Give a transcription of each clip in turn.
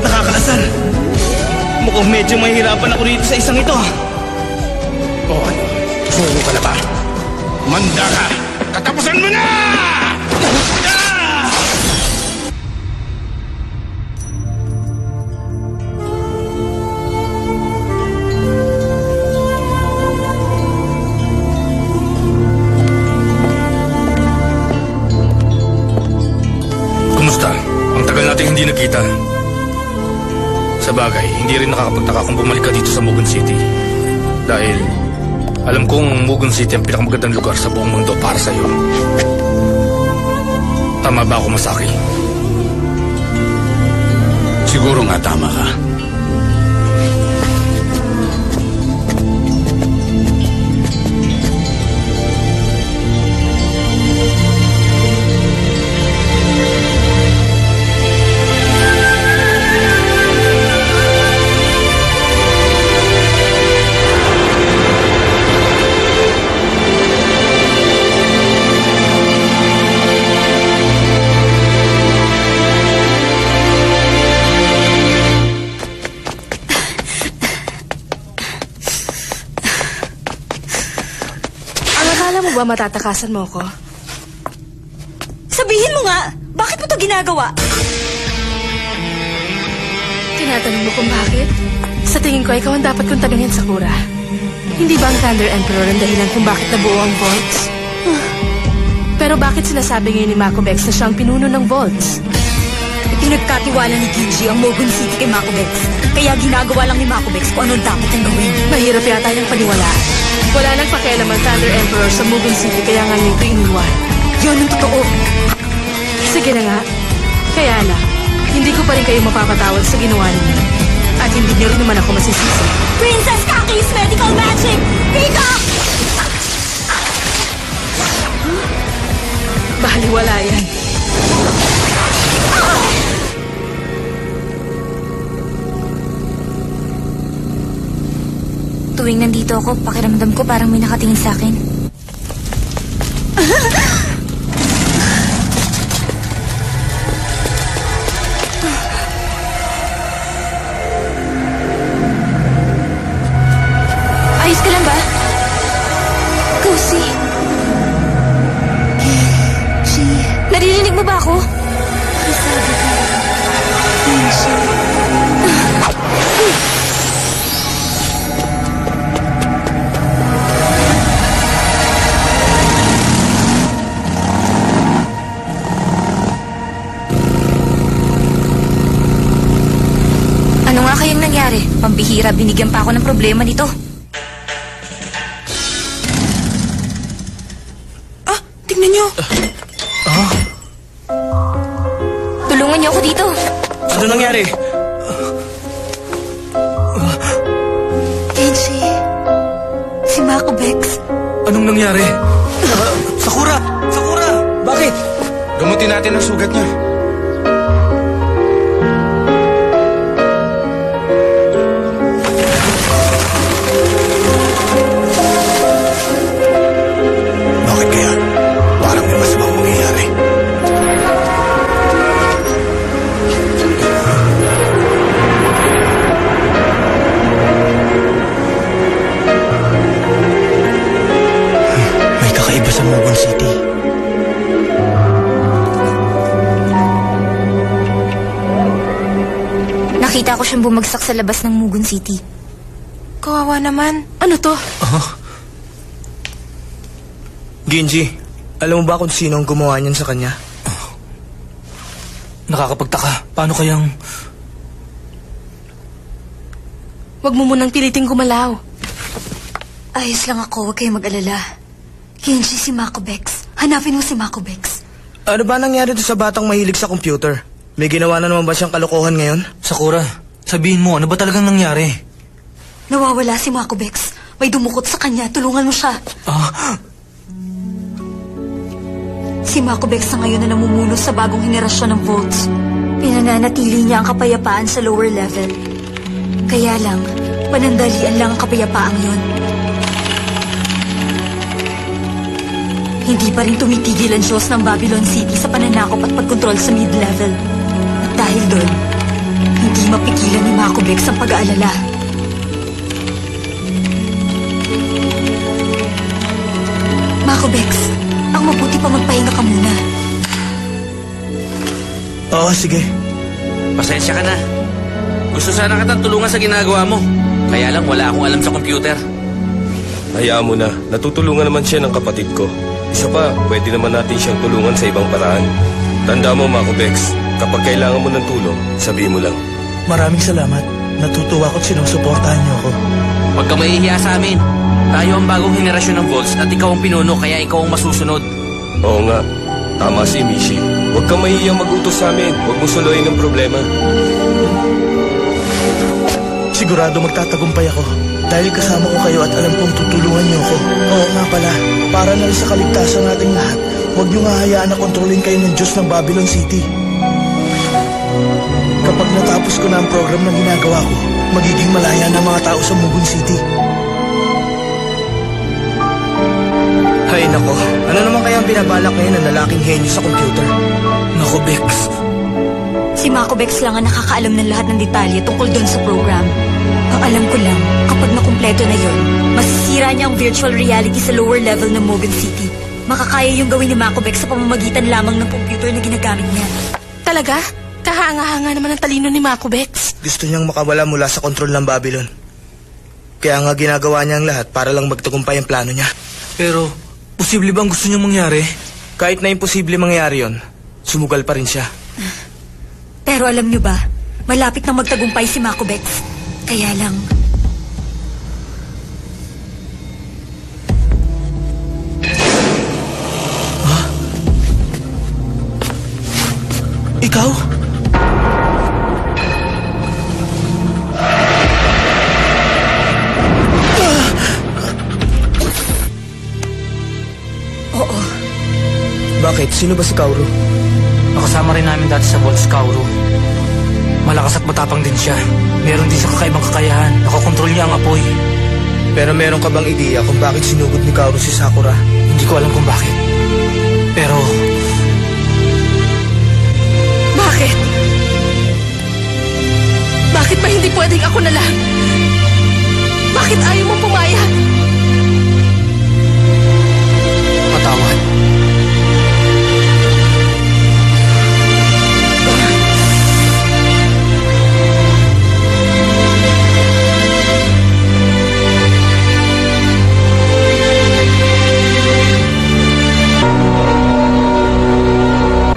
Nakakaasar. Mukhang medyo mahirapan ako rito sa isang ito. O ano? Suko ka na ba? Manda ka! Katapusan mo na! Kumusta? Ang tagal natin hindi nagkita. Sa bagay, hindi rin nakakapagtaka kung bumalik ka dito sa Mugen City. Dahil alam kong Mugen City ang pinakamagandang lugar sa buong mundo para sa iyo. Tama ba ako, Masaki? Siguro nga tama ka. Ba matatakasan mo ko? Sabihin mo nga, bakit mo to ginagawa? Tinatanong mo kung bakit? Sa tingin ko, ikaw ang dapat kong tanungin, Sakura. Hindi ba ang Thunder Emperor ang dahilan kung bakit nabuo ang Vaults? Pero bakit sinasabi ngayon ni Makobex na siya ang pinuno ng Vaults? Pinagkatiwala ni Kinji ang Mugen City kay Makobex. Kaya ginagawa lang ni Makobex kung ano dapat ang gawin. Mahirap yata yung paniwalaan. Wala nang pakialam ang Thunder Emperor sa Mugen City kaya nga niya ito iniwan. Yun ang totoo. Sige na nga. Kaya lang, hindi ko pa rin kayo mapapatawad sa ginawa ninyo. At hindi niyo rin naman ako masisisi. Princess Kaki's medical magic! Peacock! Baliwala yan. Tuwing nandito ako, pakiramdam ko parang may nakatingin sa akin. Ayos ka lang ba? Cozy. Kinji. Naririnig mo ba ako? Sabi ko. Kinji. Kayang nangyari. Pambihira, binigyan pa ako ng problema nito. Tingnan nyo. Tulungan niyo ako dito. Ano nangyari? Kenji. Si Makobex. Anong nangyari? Sakura! Sakura! Bakit? Gamutin natin ang sugat niya. Nakita ko siyang bumagsak sa labas ng Mugen City. Kawawa naman. Ano to? Genji, alam mo ba kung sino ang gumawa niyan sa kanya? Nakakapagtaka. Paano kayang... Huwag mo munang piliting gumalaw. Ayos lang ako, huwag kayong mag-alala. Kenji, si Makobex. Hanapin mo si Makobex. Ano ba nangyari doon sa batang mahilig sa computer? May ginawa na naman ba siyang kalokohan ngayon? Sakura, sabihin mo, ano ba talagang nangyari? Nawawala si Makobex. May dumukot sa kanya. Tulungan mo siya. Si Makobex sa ngayon na namumuno sa bagong henerasyon ng Vaults. Pinananatili niya ang kapayapaan sa lower level. Kaya lang, panandalian lang ang kapayapaang yun. Hindi pa rin tumitigil ang Diyos ng Babylon City sa pananakop at pagkontrol sa mid-level. At dahil doon, hindi mapigilan ni Mako Bex ang pag-aalala. Mako Bex, ang mabuti pa magpahinga ka muna. Oo, sige. Pasensya ka na. Gusto sana kitang tulungan sa ginagawa mo. Kaya lang wala akong alam sa computer. Hayaan mo na. Natutulungan naman siya ng kapatid ko. Isa pa, pwede naman natin siyang tulungan sa ibang paraan. Tanda mo, Mako Bex, kapag kailangan mo ng tulong, sabihin mo lang. Maraming salamat. Natutuwa ko't sinusuportahan niyo ako. Huwag ka mahihiya sa amin. Tayo ang bagong henerasyon ng Volts at ikaw ang pinuno kaya ikaw ang masusunod. Oo nga. Tama si Mishi. Huwag kang mahihiyang mag-utos sa amin. Huwag mo suluhin ang problema. Sigurado magtatagumpay ako. Dahil kasama ko kayo at alam kong tutulungan niyo ako. Oo nga pala, para na rin sa kaligtasan nating lahat, huwag niyo nga hayaan na kontrolin kayo ng Diyos ng Babylon City. Kapag natapos ko na ang program na ginagawa ko, magiging malaya na mga tao sa Mugun City. Hay nako, ano naman kaya ang binabalak ngayon ng lalaking henyo sa computer? Nako, Bex. Si Mako Bex lang ang nakakaalam ng lahat ng detalye tungkol doon sa program. Ang alam ko lang, kapag nakumpleto na yon, masisira niya ang virtual reality sa lower level ng Mugun City. Makakaya yung gawin ni Mako Bex sa pamamagitan lamang ng computer na ginagamit niya. Talaga? Kahanga-hanga naman ang talino ni Mako Bex. Gusto niyang makawala mula sa kontrol ng Babylon. Kaya nga ginagawa niya ang lahat para lang magtagumpay ang plano niya. Pero, posible bang gusto niyang mangyari? Kahit na imposible mangyari yon, sumugal pa rin siya. Pero alam niyo ba, malapit na magtagumpay si Mako Bex. Kaya lang... Ikaw? Oo. Bakit? Sino ba si Kaoru? Nakasama rin namin dati sa Volts, Kaoru. Malakas at matapang din siya. Meron din siya kakaibang kakayahan. Nakokontrol niya ang apoy. Pero meron ka bang ideya kung bakit sinugod ni Kaoru si Sakura? Hindi ko alam kung bakit. Pero... Bakit? Bakit ba hindi pwedeng ako na lang? Bakit ayaw mo pumayag? Patawad.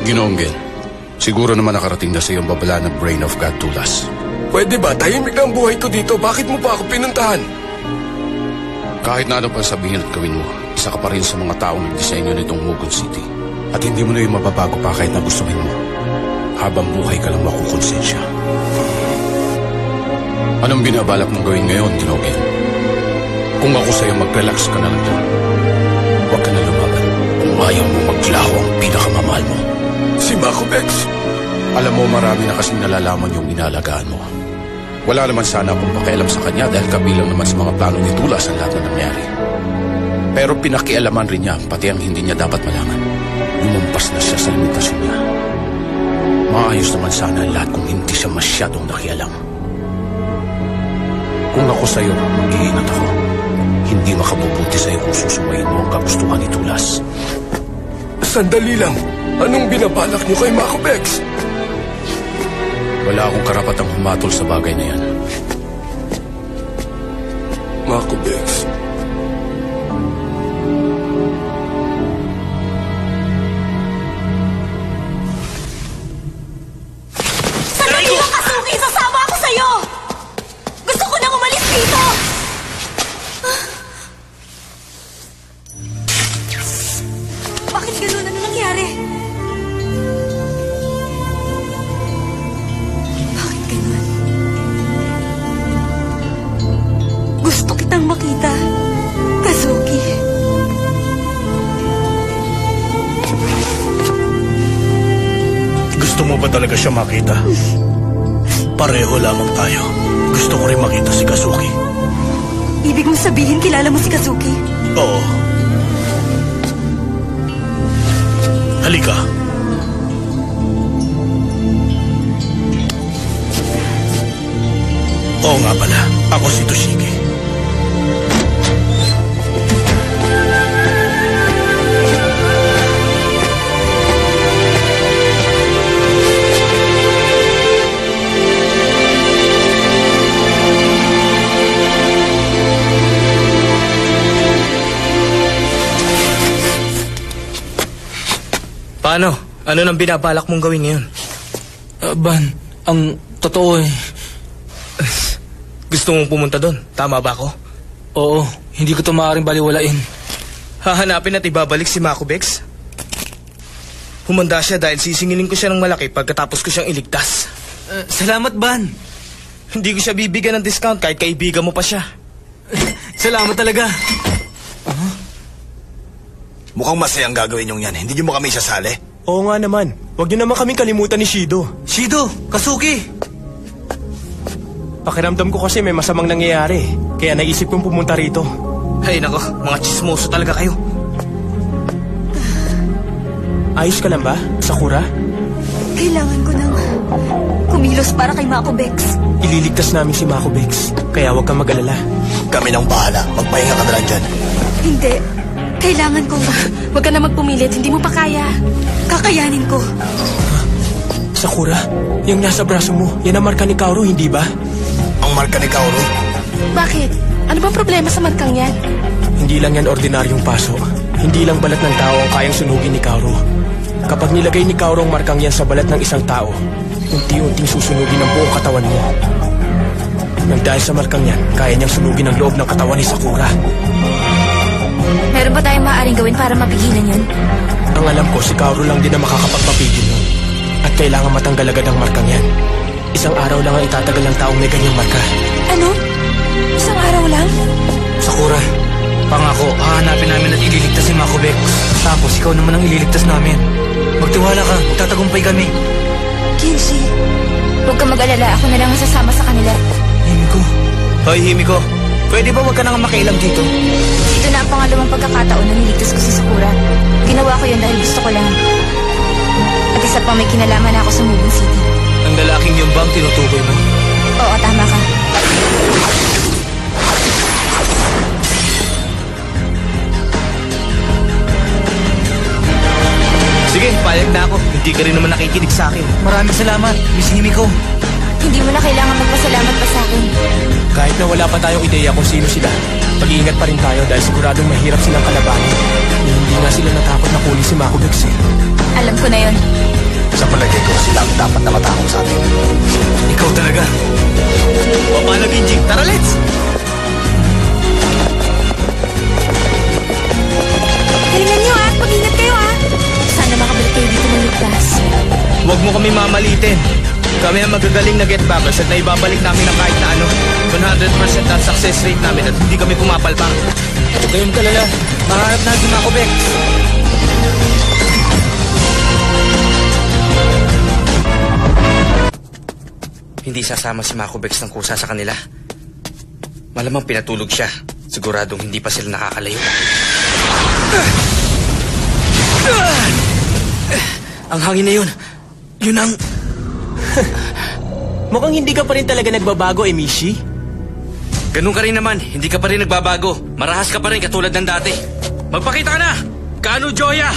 Ginoong Gil, siguro naman nakarating na sa iyong babala ng Brain of God Tulas. Pwede ba? Tahimik na ang buhay ko dito. Bakit mo pa ako pinuntahan? Kahit na ano pa sabihin at gawin mo, isa ka pa rin sa mga taong nagdisenyo nitong Mugun City. At hindi mo na yung mababago pa kahit na gustuhin mo. Habang buhay ka lang makukonsensya. Anong binabalak mong gawin ngayon, Ginoong Gil? Kung ako sa'yo, mag-relax ka na lang dyan. Huwag ka na lumaban. Kung ayaw mo maglaho ang pinakamamahal mo. Si Mako Bex. Alam mo, marami na kasing nalalaman yung inalagaan mo. Wala naman sana akong pakialam sa kanya dahil kabilang naman sa mga plano ni Tulas ang lahat na nangyari. Pero pinakialaman rin niya pati ang hindi niya dapat malaman. Lumampas na siya sa limitasyon niya. Maayos naman sana ang lahat kung hindi siya masyadong nakialam. Kung ako sa'yo, mag-iingat ako. Hindi makabubuti sa'yo kung susumayin mo ang kagustuhan ni Tulas. Sandali lang. Anong binabalak niyo kay Mako Bex? Wala akong karapatang humatol sa bagay na yan. Mako Bex. Sandali lang, Kazuki! Sasama ako sa'yo! Gusto ko nang umalis dito! Bakit ganun? Ano nangyari? Bakit ganun? Gusto kitang makita, Kazuki. Gusto mo ba talaga siya makita? Pareho lamang tayo. Gusto ko rin makita si Kazuki. Ibig mo sabihin kilala mo si Kazuki? Oo. Halika. Oo nga pala, ako si Toshiki. Paano? Ano nang binabalak mong gawin ngayon? Ban, ang totoo eh. Gusto mong pumunta doon? Tama ba ako? Oo, hindi ko ito maaaring baliwalain. Hahanapin at ibabalik si Makobex? Humanda siya dahil sisingilin ko siya ng malaki pagkatapos ko siyang iligtas. Salamat, Ban. Hindi ko siya bibigyan ng discount kahit kaibigan mo pa siya. Salamat talaga. Mukhang masayang gagawin yung yan. Hindi niyo mo kami isasali? Oo nga naman. Huwag niyo naman kaming kalimutan ni Shido. Shido, Kasuki. Pakiramdam ko kasi may masamang nangyayari. Kaya naisip kong pumunta rito. Ay nako, mga chismoso talaga kayo. Ayos ka lang ba, Sakura? Kailangan ko nang kumilos para kay Makobex. Ililigtas namin si Makobex. Kaya huwag kang mag-alala. Kami nang bahala. Magpahinga ka na lang dyan. Hindi. Kailangan ko. Huwag ka na magpumilit, hindi mo pa kaya. Kakayanin ko. Sakura, yung nasa braso mo, yan ang marka ni Kaoru, hindi ba? Ang marka ni Kaoru? Bakit? Ano bang problema sa markang yan? Hindi lang yan ordinaryong paso. Hindi lang balat ng tao ang kayang sunugin ni Kaoru. Kapag nilagay ni Kaoru ang markang yan sa balat ng isang tao, unti-unting susunugin ang buong katawan mo. Nang dahil sa markang yan, kaya niyang sunugin ang loob ng katawan ni Sakura. Meron ba tayong maaaring gawin para mapigilan yun? Ang alam ko, si Kaoru lang din na makakapagpapigil nun. At kailangan matanggal agad ang markang yan. Isang araw lang ang itatagal ng taong may ganyang marka. Ano? Isang araw lang? Sakura, pangako, hahanapin namin at ililigtas si Makobex. Tapos ikaw naman ang ililigtas namin. Magtiwala ka, tatagumpay kami. Kinsey, huwag ka mag-alala. Ako na lang ang sasama sa kanila. Himiko. Hoy, Himiko. Pwede ba wag ka nang makialam dito? Ito na ang pangalawang pagkakataon na niligtas ko si Sakura. Ginawa ko yun dahil gusto ko lang. At isa pa may kinalaman na ako sa Mugen City. Ang lalaking yung bang tinutukoy mo? Oo, tama ka. Sige, payag na ako. Hindi ka rin naman nakikinig sa akin. Maraming salamat, Miss Himiko. Hindi mo na kailangan magpasalamat pa sa akin. Kahit na wala pa tayong ideya kung sino sila, pag-iingat pa rin tayo dahil siguradong mahirap silang kalabanin. Hindi nga sila natakot na kunin si Makobex eh. Alam ko na yon. Sa palagay ko, sila ang dapat na matakot sa atin. Ikaw talaga. O paano, Ginji? Tara, let's! Galingan niyo ah! Mag-ingat kayo ah! Sana makabalik kayo dito ng ligtas. Huwag mo kami mamalitin. Kami ang magagaling na get-backers at naibabalik namin ang kahit na ano. 100% ang success rate namin at hindi kami pumapalpak. Huwag kayong kalala. Mahanap na si Makobex. Hindi sasama si Makobex ng kusa sa kanila. Malamang pinatulog siya. Siguradong hindi pa sila nakakalayo. Ang hangin na yun. Yun ang... Mukhang hindi ka pa rin talaga nagbabago, Emishi. Ganun ka rin naman. Hindi ka pa rin nagbabago. Marahas ka pa rin katulad ng dati. Magpakita ka na! Kano Joya!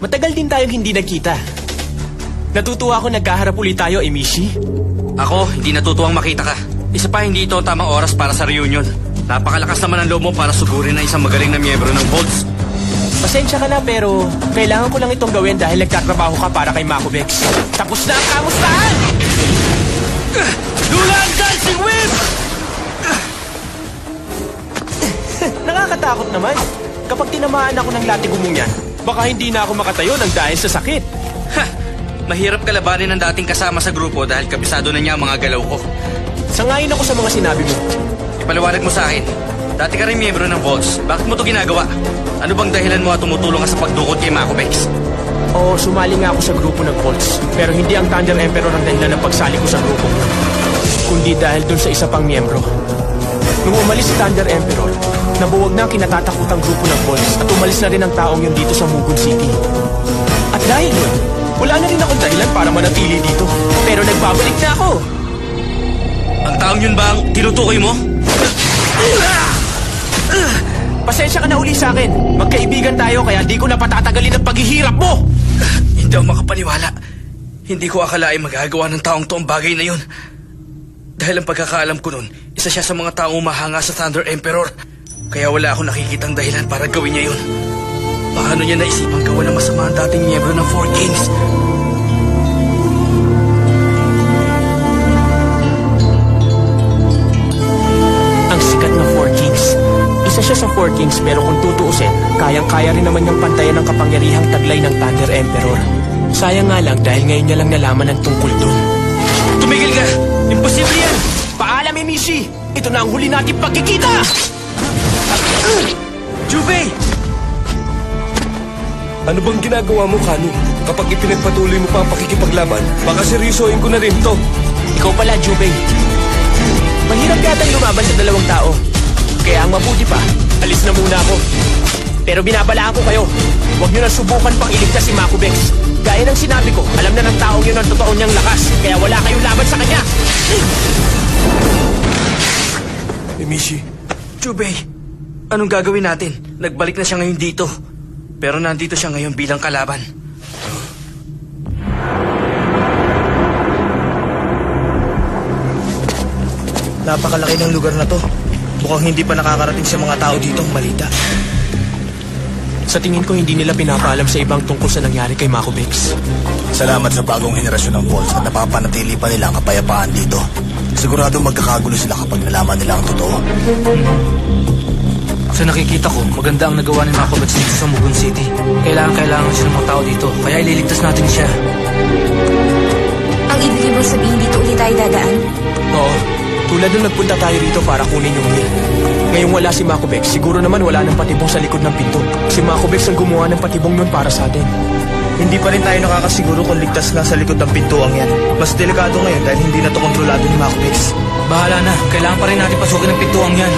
Matagal din tayong hindi nagkita. Natutuwa ako nagkaharap ulit tayo, Emishi. Ako, hindi natutuwang makita ka. Isa pa, hindi ito ang tamang oras para sa reunion. Napakalakas naman ang loob mo para sugurin na isang magaling na miyembro ng Volts. Pasensya ka na pero kailangan ko lang itong gawin dahil nagtatrabaho ka para kay Makobex. Tapos na ang kamustahan! Dulang Dancing Whip! Nakakatakot naman. Kapag tinamaan ako ng latigumong yan, baka hindi na ako makatayo ng dahil sa sakit. Ha! Mahirap kalabanin ng dating kasama sa grupo dahil kabisado na niya ang mga galaw ko. Sangayon ako sa mga sinabi mo. Ipaliwanag mo sa akin. Dati ka rin miyembro ng Volts. Bakit mo ito ginagawa? Ano bang dahilan mo at tumutulong ka sa pagdukot kay Makobex? Oo, sumali nga ako sa grupo ng Volts. Pero hindi ang Thunder Emperor ang dahilan ng pagsali ko sa grupo. Kundi dahil dun sa isa pang miyembro. Nung umalis si Thunder Emperor, nabuwag na ang kinatatakutang grupo ng Volts at umalis na rin ang taong yun dito sa Mugun City. At dahil yun, wala na rin akong dahilan para manatili dito. Pero nagbabalik na ako. Ang taong yun ba ang tinutukoy mo? Pasensya ka na uli sa akin. Magkaibigan tayo kaya di ko na patatagalin ang paghihirap mo. Hindi ako makapaniwala. Hindi ko akalain magagawa ng taong to ang bagay na yun. Dahil ang pagkakaalam ko nun, isa siya sa mga taong umahanga sa Thunder Emperor. Kaya wala akong nakikitang dahilan para gawin niya yun. Paano niya naisipang gawa ng masama ang dating miyembro ng Four Kings? Ang sikat na Four Kings. Isa siya sa Four Kings pero kung tutuusin, kayang-kaya rin naman niyang pantayan ang kapangyarihang taglay ng Thunder Emperor. Sayang nga lang dahil ngayon niya lang nalaman ang tungkol dun. Tumigil ka! Imposible yan! Paalam, Emishi! Ito na ang huli nating pagkikita! Jubei! Ano bang ginagawa mo, Kanu? Kapag ipinagpatuloy mo pa ang pakikipaglaban, baka seryosohin ko na rin to. Ikaw pala, Jubei. Mahirap yatang lumaban sa dalawang tao. Kaya ang mabuti pa, alis na muna ako. Pero binabalaan ko kayo, huwag nyo na subukan pang iligtas si Makubex. Gaya ng sinabi ko, alam na ng taong yun ang totoo niyang lakas. Kaya wala kayong laban sa kanya. Emishi, Jubei, anong gagawin natin? Nagbalik na siya ngayon dito. Pero nandito siya ngayon bilang kalaban. Napakalaki ng lugar na to. Mukhang hindi pa nakakarating sa mga tao dito ang balita. Sa tingin ko, hindi nila pinapaalam sa ibang tungkol sa nangyari kay Makubex. Salamat sa bagong henerasyon ng Volts at napapanatili pa nila ang kapayapaan dito. Sigurado magkakagulo sila kapag nalaman nila ang totoo. Sa nakikita ko, maganda ang nagawa ni Makubex dito sa Mugun City. Kailangan siya ng mga tao dito, kaya ililigtas natin siya. Ang ibig mo sabihin dito ulit tayo dadaan? Oo. Tulad nung nagpunta tayo rito para kunin yung will. Ngayong wala si Makubex, siguro naman wala ng patibong sa likod ng pinto. Si Makubex ang gumawa ng patibong nun para sa atin. Hindi pa rin tayo nakakasiguro kung ligtas nga sa likod ng pintuang yan. Mas delikado ngayon dahil hindi na to kontrolado ni Makubex. Bahala na, kailangan pa rin natin pasukin ang pintuang yan.